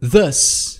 This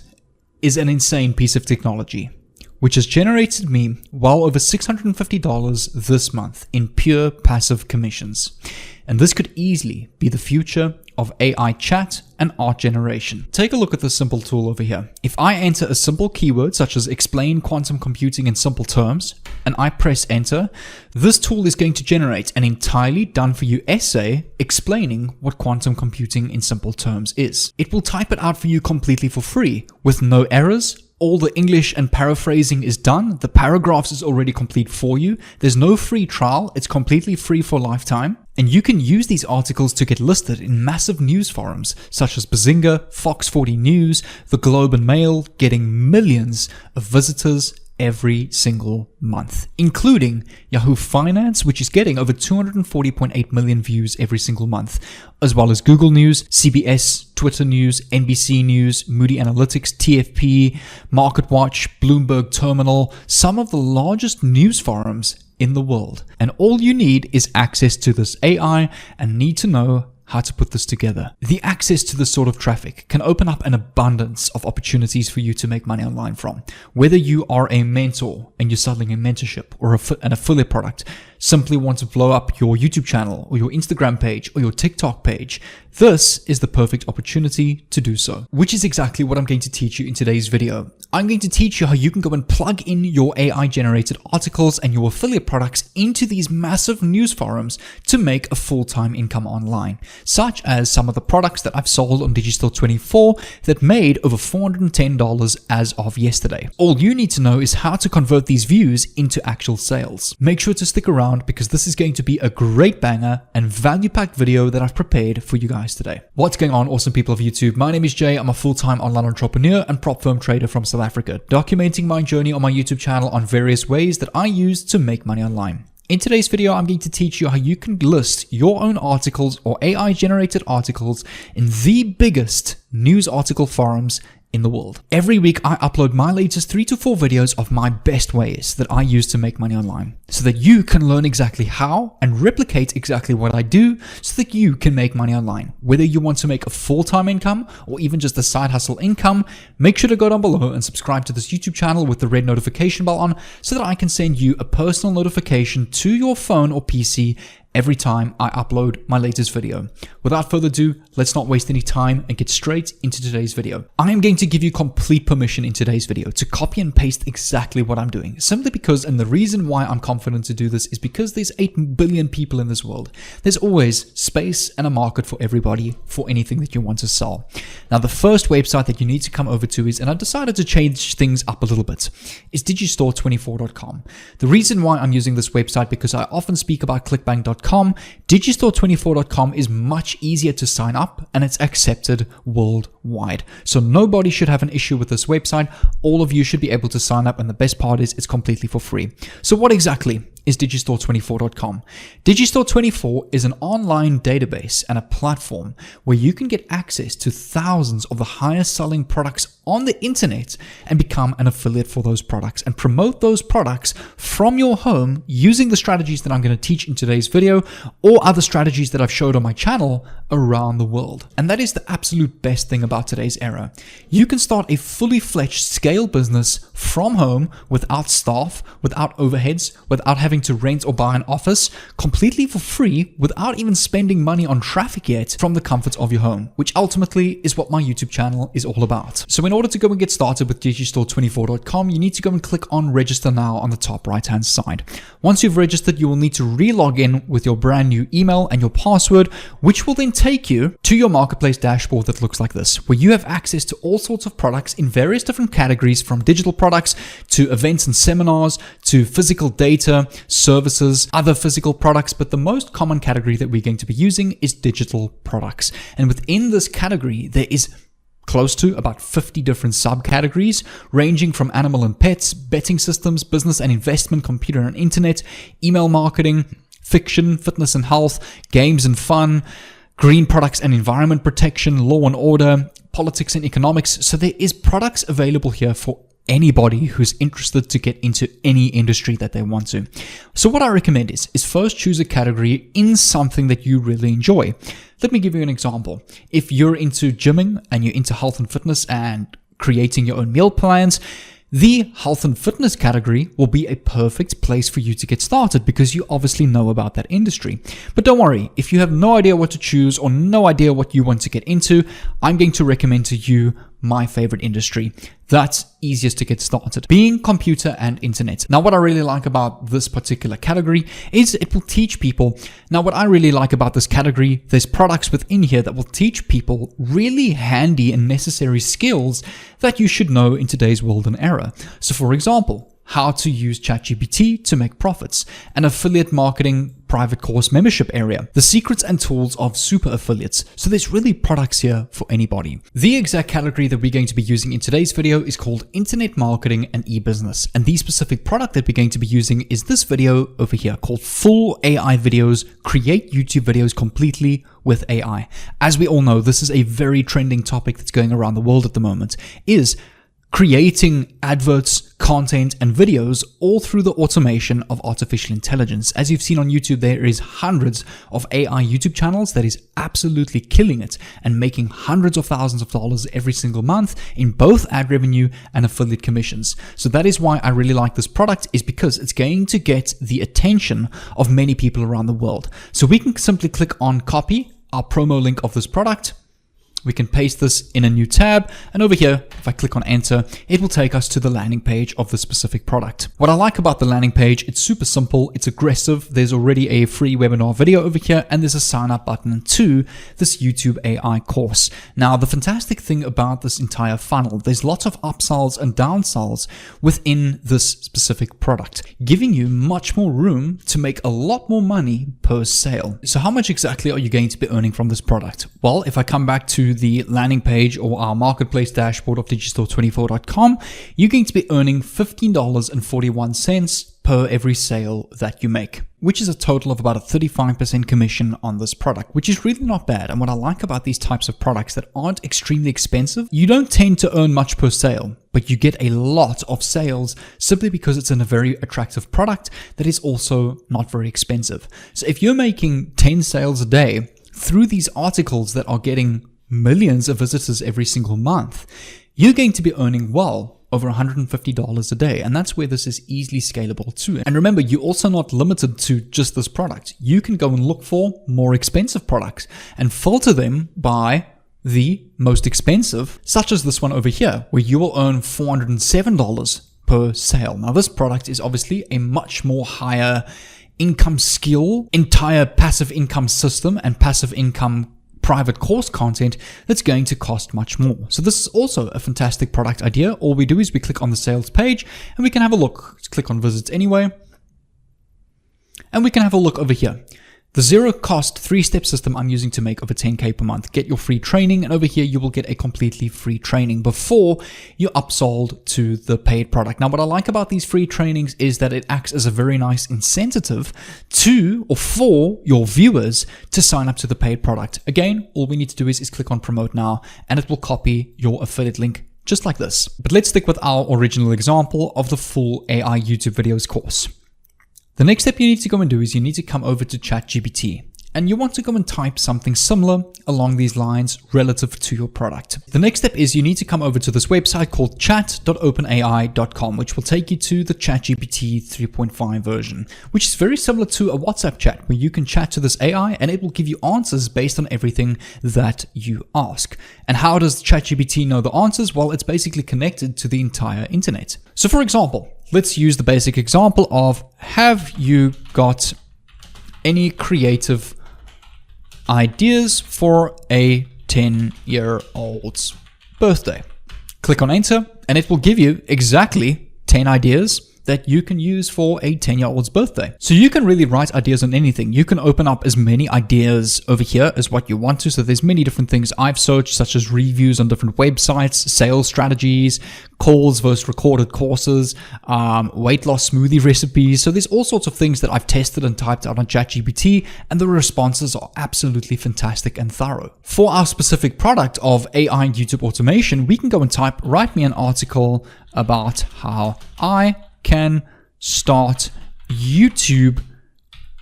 is an insane piece of technology, which has generated me well over $650 this month in pure passive commissions. And this could easily be the future of AI chat and art generation. Take a look at this simple tool over here. If I enter a simple keyword such as explain quantum computing in simple terms, and I press enter, this tool is going to generate an entirely done for you essay explaining what quantum computing in simple terms is. It will type it out for you completely for free with no errors. All the English and paraphrasing is done. The paragraphs is already complete for you. There's no free trial. It's completely free for lifetime. And you can use these articles to get listed in massive news forums such as Bazinga, Fox 40 News, The Globe and Mail, getting millions of visitors every single month, including Yahoo Finance, which is getting over 240.8 million views every single month, as well as Google News, CBS, Twitter News, NBC News, Moody Analytics, TFP, MarketWatch, Bloomberg Terminal, some of the largest news forums in the world. And all you need is access to this AI and need to know how to put this together. The access to this sort of traffic can open up an abundance of opportunities for you to make money online from. Whether you are a mentor and you're selling a mentorship or an affiliate product, simply want to blow up your YouTube channel or your Instagram page or your TikTok page, this is the perfect opportunity to do so, which is exactly what I'm going to teach you in today's video. I'm going to teach you how you can go and plug in your AI generated articles and your affiliate products into these massive news forums to make a full-time income online, such as some of the products that I've sold on Digistore24 that made over $410 as of yesterday. All you need to know is how to convert these views into actual sales. Make sure to stick around because this is going to be a great banger and value-packed video that I've prepared for you guys today. What's going on, awesome people of YouTube? My name is Jay. I'm a full-time online entrepreneur and prop firm trader from South Africa, documenting my journey on my YouTube channel on various ways that I use to make money online. In today's video, I'm going to teach you how you can list your own articles or AI generated articles in the biggest news article forums in the world. Every week, I upload my latest 3 to 4 videos of my best ways that I use to make money online so that you can learn exactly how and replicate exactly what I do so that you can make money online. Whether you want to make a full-time income or even just a side hustle income, make sure to go down below and subscribe to this YouTube channel with the red notification bell on so that I can send you a personal notification to your phone or PC every time I upload my latest video. Without further ado, let's not waste any time and get straight into today's video. I am going to give you complete permission in today's video to copy and paste exactly what I'm doing, simply because, and the reason why I'm confident to do this is because there's 8 billion people in this world. There's always space and a market for everybody for anything that you want to sell. Now, the first website that you need to come over to is, and I've decided to change things up a little bit, is Digistore24.com. The reason why I'm using this website because I often speak about clickbank.com. Digistore24.com is much easier to sign up and it's accepted worldwide. So nobody should have an issue with this website. All of you should be able to sign up, and the best part is it's completely for free. So what exactly is Digistore24.com? Digistore24 is an online database and a platform where you can get access to thousands of the highest selling products on the internet and become an affiliate for those products and promote those products from your home using the strategies that I'm going to teach in today's video or other strategies that I've showed on my channel around the world. And that is the absolute best thing about today's era. You can start a fully fledged scale business from home without staff, without overheads, without having to rent or buy an office, completely for free, without even spending money on traffic yet, from the comfort of your home, which ultimately is what my YouTube channel is all about. So in order to go and get started with Digistore24.com, you need to go and click on register now on the top right hand side. Once you've registered, you will need to re-log in with your brand new email and your password, which will then take you to your marketplace dashboard that looks like this, where you have access to all sorts of products in various different categories, from digital products to events and seminars to physical data, services, other physical products, but the most common category that we're going to be using is digital products. And within this category, there is close to about 50 different subcategories, ranging from animal and pets, betting systems, business and investment, computer and internet, email marketing, fiction, fitness and health, games and fun, green products and environment protection, law and order, politics and economics. So there is products available here for anybody who's interested to get into any industry that they want to. So what I recommend is first choose a category in something that you really enjoy. Let me give you an example. If you're into gymming and you're into health and fitness and creating your own meal plans, the health and fitness category will be a perfect place for you to get started because you obviously know about that industry. But don't worry, if you have no idea what to choose or no idea what you want to get into, I'm going to recommend to you my favorite industry. That's easiest to get started, being computer and internet. Now, what I really like about this particular category is it will teach people. Now, what I really like about this category, there's products within here that will teach people really handy and necessary skills that you should know in today's world and era. So for example, how to use ChatGPT to make profits, an affiliate marketing private course membership area, the secrets and tools of super affiliates. So there's really products here for anybody. The exact category that we're going to be using in today's video is called internet marketing and e-business. And the specific product that we're going to be using is this video over here called Full AI Videos, Create YouTube Videos Completely with AI. As we all know, this is a very trending topic that's going around the world at the moment, is creating adverts, content, and videos all through the automation of artificial intelligence. As you've seen on YouTube, there is hundreds of AI YouTube channels that is absolutely killing it and making hundreds of thousands of dollars every single month in both ad revenue and affiliate commissions. So that is why I really like this product, is because it's going to get the attention of many people around the world. So we can simply click on copy our promo link of this product. We can paste this in a new tab, and over here, if I click on enter, it will take us to the landing page of the specific product. What I like about the landing page, it's super simple, it's aggressive. There's already a free webinar video over here, and there's a sign up button to this YouTube AI course. Now, the fantastic thing about this entire funnel, there's lots of upsells and downsells within this specific product, giving you much more room to make a lot more money per sale. So how much exactly are you going to be earning from this product? Well, if I come back to the landing page or our marketplace dashboard of digistore24.com, you're going to be earning $15.41 per every sale that you make, which is a total of about a 35% commission on this product, which is really not bad. And what I like about these types of products that aren't extremely expensive, you don't tend to earn much per sale, but you get a lot of sales simply because it's in a very attractive product that is also not very expensive. So if you're making 10 sales a day through these articles that are getting millions of visitors every single month, you're going to be earning well over $150 a day. And that's where this is easily scalable too. And remember, you're also not limited to just this product. You can go and look for more expensive products and filter them by the most expensive, such as this one over here, where you will earn $407 per sale. Now, this product is obviously a much more higher income skill, entire passive income system and passive income private course content that's going to cost much more. So this is also a fantastic product idea. All we do is we click on the sales page and we can have a look. Let's click on visits anyway. And we can have a look over here. The zero cost 3-step system I'm using to make over 10K per month. Get your free training, and over here you will get a completely free training before you're upsold to the paid product. Now, what I like about these free trainings is that it acts as a very nice incentive to or for your viewers to sign up to the paid product. Again, all we need to do is click on promote now, and it will copy your affiliate link just like this. But let's stick with our original example of the full AI YouTube videos course. The next step you need to go and do is you need to come over to ChatGPT, and you want to go and type something similar along these lines relative to your product. The next step is you need to come over to this website called chat.openai.com, which will take you to the ChatGPT 3.5 version, which is very similar to a WhatsApp chat where you can chat to this AI and it will give you answers based on everything that you ask. And how does ChatGPT know the answers? Well, it's basically connected to the entire internet. So for example, let's use the basic example of, have you got any creative ideas for a 10-year-old's birthday? Click on enter and it will give you exactly 10 ideas that you can use for a 10-year-old's birthday. So you can really write ideas on anything. You can open up as many ideas over here as what you want to. So there's many different things I've searched, such as reviews on different websites, sales strategies, calls versus recorded courses, weight loss smoothie recipes. So there's all sorts of things that I've tested and typed out on ChatGPT, and the responses are absolutely fantastic and thorough. For our specific product of AI and YouTube automation, we can go and type, write me an article about how I can start YouTube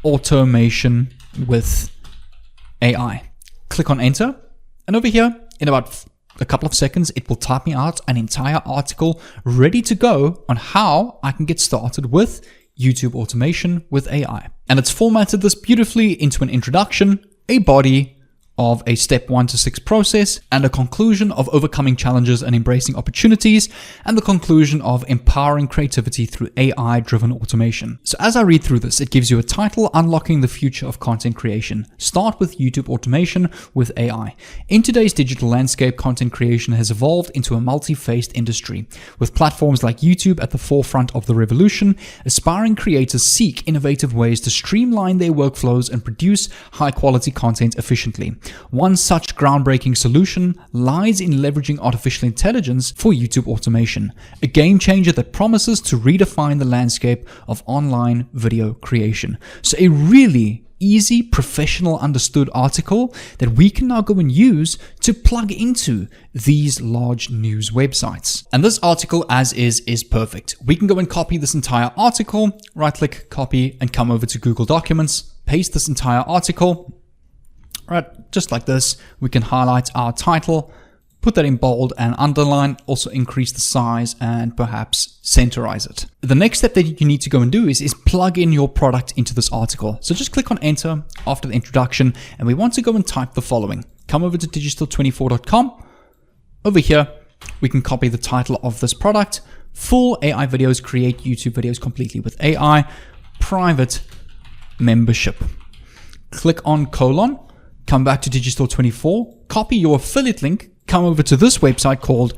automation with AI. Click on enter, and over here, in about a couple of seconds, it will type me out an entire article ready to go on how I can get started with YouTube automation with AI. And it's formatted this beautifully into an introduction, a body of a step 1 to 6 process, and a conclusion of overcoming challenges and embracing opportunities, and the conclusion of empowering creativity through AI-driven automation. So as I read through this, it gives you a title, Unlocking the Future of Content Creation. Start with YouTube automation with AI. In today's digital landscape, content creation has evolved into a multi-faced industry. With platforms like YouTube at the forefront of the revolution, aspiring creators seek innovative ways to streamline their workflows and produce high-quality content efficiently. One such groundbreaking solution lies in leveraging artificial intelligence for YouTube automation, a game changer that promises to redefine the landscape of online video creation. So a really easy, professional, understood article that we can now go and use to plug into these large news websites. And this article as is perfect. We can go and copy this entire article, right click, copy, and come over to Google Documents, paste this entire article. Right, just like this. We can highlight our title, put that in bold and underline, also increase the size and perhaps centerize it. The next step that you need to go and do is plug in your product into this article. So just click on enter after the introduction, and we want to go and type the following. Come over to digital24.com. Over here, we can copy the title of this product. Full AI videos create YouTube videos completely with AI. Private membership. Click on colon. Come back to Digital24, copy your affiliate link, come over to this website called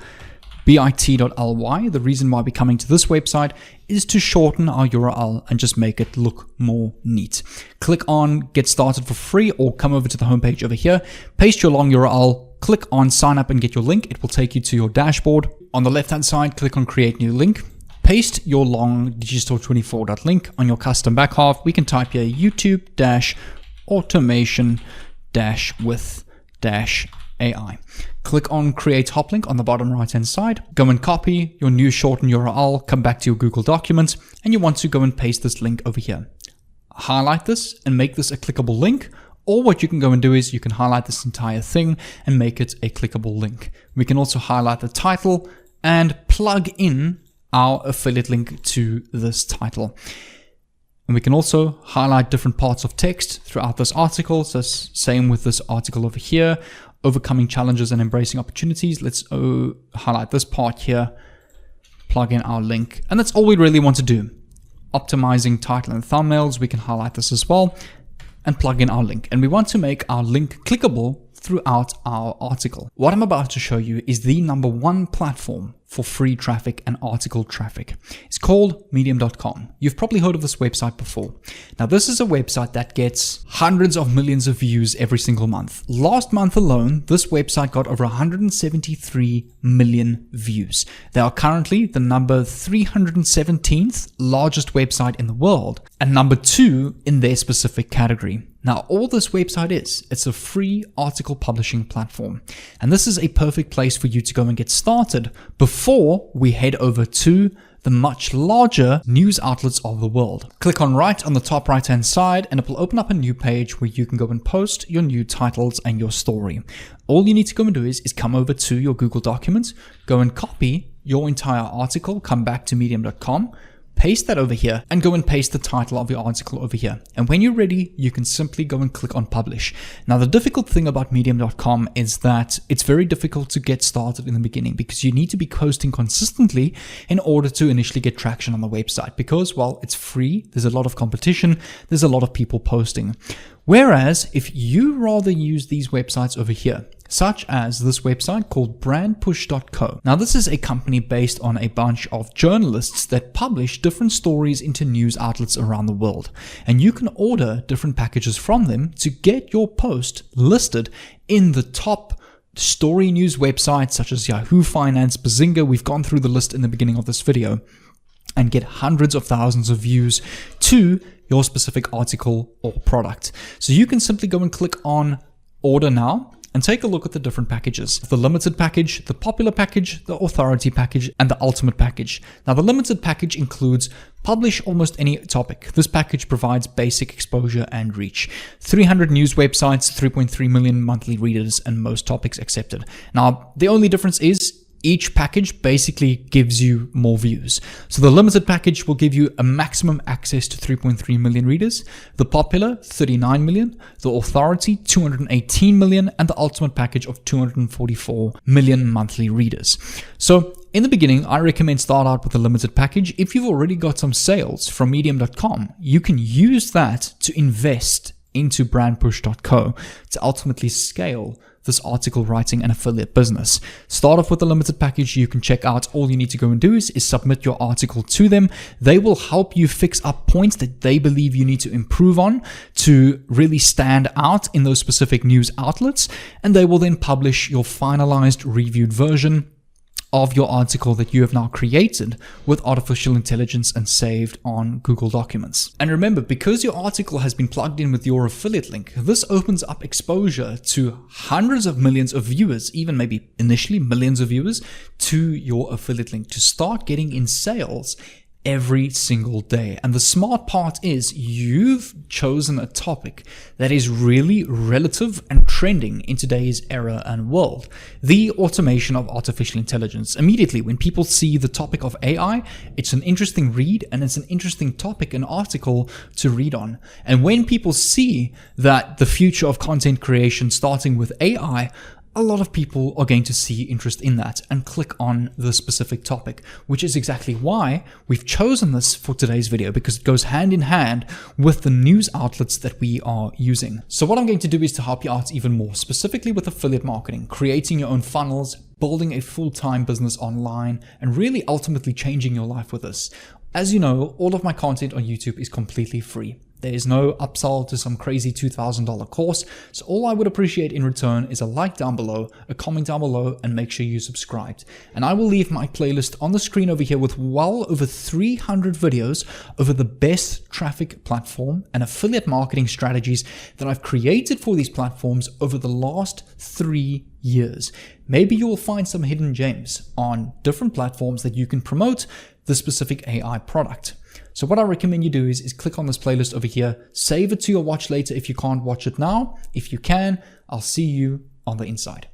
bit.ly. The reason why we're coming to this website is to shorten our URL and just make it look more neat. Click on Get Started for free, or come over to the homepage over here, paste your long URL, click on Sign Up and get your link. It will take you to your dashboard. On the left-hand side, click on Create New Link. Paste your long digital24.link on your custom back half. We can type here YouTube-automation with AI. Click on Create Hop Link on the bottom right hand side. Go and copy your new shortened URL, come back to your Google Documents, and you want to go and paste this link over here. Highlight this and make this a clickable link, or what you can go and do is you can highlight this entire thing and make it a clickable link. We can also highlight the title and plug in our affiliate link to this title. And we can also highlight different parts of text throughout this article. So same with this article over here, overcoming challenges and embracing opportunities. Let's highlight this part here, plug in our link. And that's all we really want to do. Optimizing title and thumbnails, we can highlight this as well and plug in our link. And we want to make our link clickable throughout our article. What I'm about to show you is the #1 platform for free traffic and article traffic. It's called Medium.com. You've probably heard of this website before. Now, this is a website that gets hundreds of millions of views every single month. Last month alone, this website got over 173 million views. They are currently the number 317th largest website in the world and number 2 in their specific category. Now, all this website is, it's a free article publishing platform. And this is a perfect place for you to go and get started before we head over to the much larger news outlets of the world. Click on right on the top right hand side and it will open up a new page where you can go and post your new titles and your story. All you need to go and do is come over to your Google Documents, go and copy your entire article, come back to medium.com, paste that over here and go and paste the title of your article over here. And when you're ready, you can simply go and click on publish. Now, the difficult thing about medium.com is that it's very difficult to get started in the beginning because you need to be posting consistently in order to initially get traction on the website because, well, it's free. There's a lot of competition. There's a lot of people posting. Whereas if you rather use these websites over here, such as this website called brandpush.co. Now, this is a company based on a bunch of journalists that publish different stories into news outlets around the world. And you can order different packages from them to get your post listed in the top story news websites such as Yahoo Finance, Bazinga. We've gone through the list in the beginning of this video, and get hundreds of thousands of views to your specific article or product. So you can simply go and click on order now and take a look at the different packages: the limited package, the popular package, the authority package, and the ultimate package. Now, the limited package includes publish almost any topic. This package provides basic exposure and reach. 300 news websites, 3.3 million monthly readers, and most topics accepted. Now, the only difference is each package basically gives you more views. So the limited package will give you a maximum access to 3.3 million readers, the popular 39 million, the authority 218 million, and the ultimate package of 244 million monthly readers. So in the beginning, I recommend start out with the limited package. If you've already got some sales from Medium.com, you can use that to invest into brandpush.co to ultimately scale this article writing and affiliate business. Start off with the limited package. You can check out. All you need to go and do is submit your article to them. They will help you fix up points that they believe you need to improve on to really stand out in those specific news outlets, and they will then publish your finalized reviewed version of your article that you have now created with artificial intelligence and saved on Google Documents. And remember, because your article has been plugged in with your affiliate link, this opens up exposure to hundreds of millions of viewers, even maybe initially millions of viewers, to your affiliate link to start getting in sales every single day. And the smart part is you've chosen a topic that is really relative and trending in today's era and world: the automation of artificial intelligence. Immediately when people see the topic of AI, it's an interesting read and it's an interesting topic, an article to read on. And when people see that the future of content creation starting with AI, a lot of people are going to see interest in that and click on the specific topic, which is exactly why we've chosen this for today's video, because it goes hand in hand with the news outlets that we are using. So what I'm going to do is to help you out even more, specifically with affiliate marketing, creating your own funnels, building a full-time business online, and really ultimately changing your life with this. As you know, all of my content on YouTube is completely free. There is no upsell to some crazy $2,000 course. So all I would appreciate in return is a like down below, a comment down below, and make sure you subscribed. And I will leave my playlist on the screen over here with well over 300 videos over the best traffic platform and affiliate marketing strategies that I've created for these platforms over the last 3 years. Maybe you will find some hidden gems on different platforms that you can promote the specific AI product. So what I recommend you do is click on this playlist over here, save it to your watch later if you can't watch it now. If you can, I'll see you on the inside.